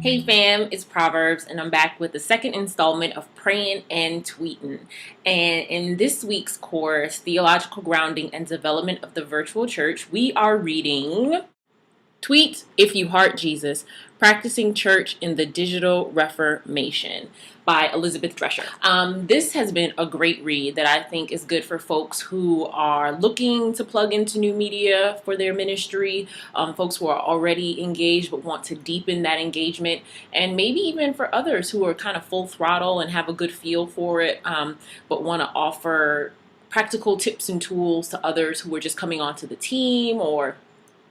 Hey fam, it's Proverbs, and I'm back with the second installment of Praying and Tweeting. And in this week's course, Theological Grounding and Development of the Virtual Church, we are reading Tweet If You Heart Jesus, Practicing Church in the Digital Reformation by Elizabeth Drescher. This has been a great read that I think is good for folks who are looking to plug into new media for their ministry, folks who are already engaged but want to deepen that engagement, and maybe even for others who are kind of full throttle and have a good feel for it, but want to offer practical tips and tools to others who are just coming onto the team or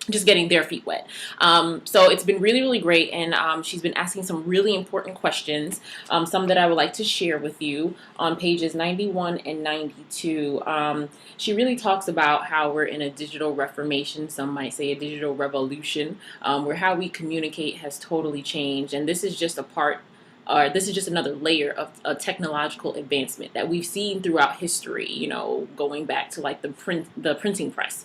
just getting their feet wet. So it's been really, really great. And she's been asking some really important questions, some that I would like to share with you on pages 91 and 92. She really talks about how we're in a digital reformation, some might say a digital revolution, where how we communicate has totally changed. And this is just this is just another layer of a technological advancement that we've seen throughout history, going back to like the printing press.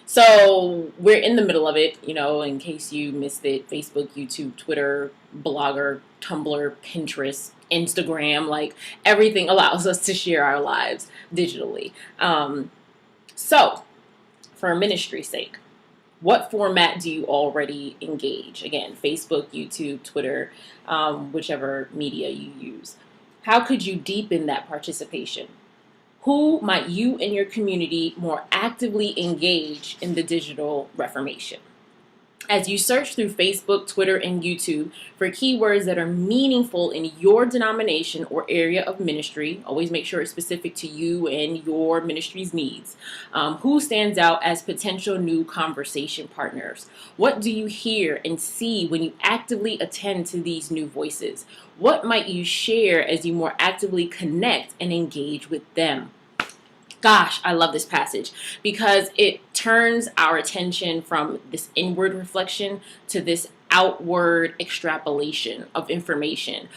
So we're in the middle of it, in case you missed it: Facebook, YouTube, Twitter, Blogger, Tumblr, Pinterest, Instagram, like everything allows us to share our lives digitally. So for ministry's sake, what format do you already engage? Again, Facebook, YouTube, Twitter, whichever media you use. How could you deepen that participation? Who might you and your community more actively engage in the digital reformation? As you search through Facebook, Twitter, and YouTube for keywords that are meaningful in your denomination or area of ministry, always make sure it's specific to you and your ministry's needs. Who stands out as potential new conversation partners? What do you hear and see when you actively attend to these new voices? What might you share as you more actively connect and engage with them? Gosh, I love this passage because it turns our attention from this inward reflection to this outward extrapolation of information.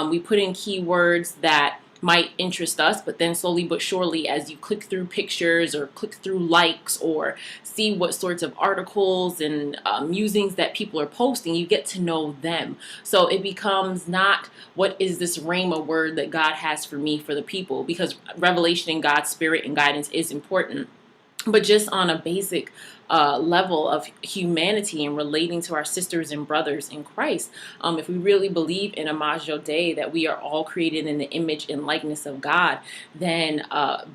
We put in keywords that might interest us, but then slowly but surely, as you click through pictures or click through likes or see what sorts of articles and musings that people are posting, you get to know them. So it becomes not what is this rhema word that God has for me for the people, because revelation in God's spirit and guidance is important. But just on a basic level of humanity and relating to our sisters and brothers in Christ, if we really believe in Imago Dei, that we are all created in the image and likeness of God, then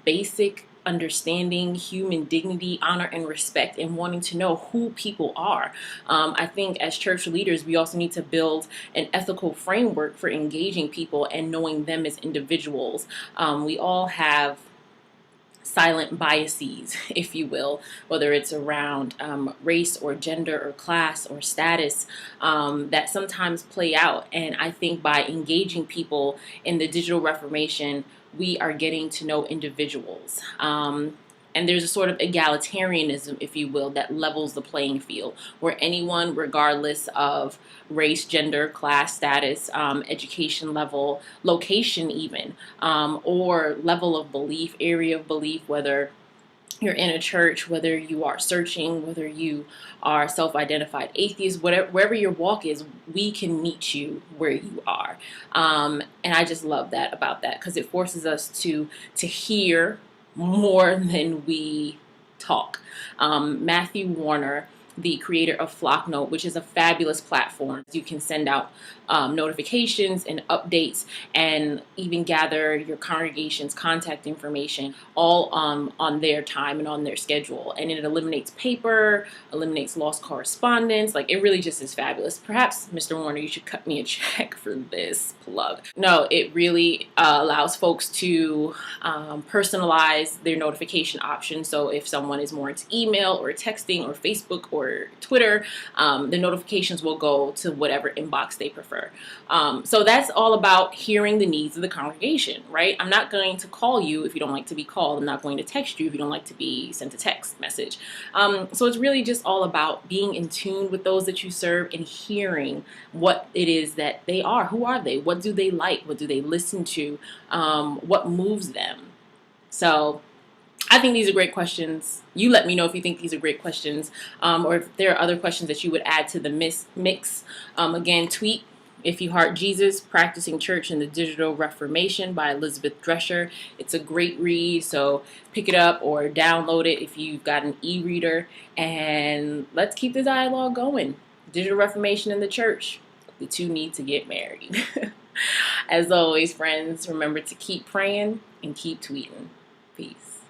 basic understanding human dignity, honor, and respect, and wanting to know who people are. I think as church leaders, we also need to build an ethical framework for engaging people and knowing them as individuals. We all have silent biases, if you will, whether it's around race or gender or class or status, that sometimes play out. And I think by engaging people in the digital reformation, we are getting to know individuals. And there's a sort of egalitarianism, if you will, that levels the playing field, where anyone, regardless of race, gender, class, status, education level, location even, or level of belief, area of belief, whether you're in a church, whether you are searching, whether you are self-identified atheist, wherever your walk is, we can meet you where you are. And I just love that about that, because it forces us to hear more than we talk. Matthew Warner, the creator of Flocknote, which is a fabulous platform. You can send out notifications and updates and even gather your congregation's contact information all on their time and on their schedule. And it eliminates paper, eliminates lost correspondence. Like, it really just is fabulous. Perhaps, Mr. Warner, you should cut me a check for this plug. No, it really allows folks to personalize their notification options. So if someone is more into email or texting or Facebook or Twitter, the notifications will go to whatever inbox they prefer. So that's all about hearing the needs of the congregation, right? I'm not going to call you if you don't like to be called. I'm not going to text you if you don't like to be sent a text message. So it's really just all about being in tune with those that you serve and hearing what it is that they are. Who are they? What do they like? What do they listen to? What moves them? So I think these are great questions. You let me know if you think these are great questions, or if there are other questions that you would add to the mix. Again, tweet If You Heart Jesus, Practicing Church in the Digital Reformation by Elizabeth Drescher. It's a great read, so pick it up or download it if you've got an e-reader. And let's keep the dialogue going. Digital Reformation in the church. The two need to get married. As always, friends, remember to keep praying and keep tweeting. Peace.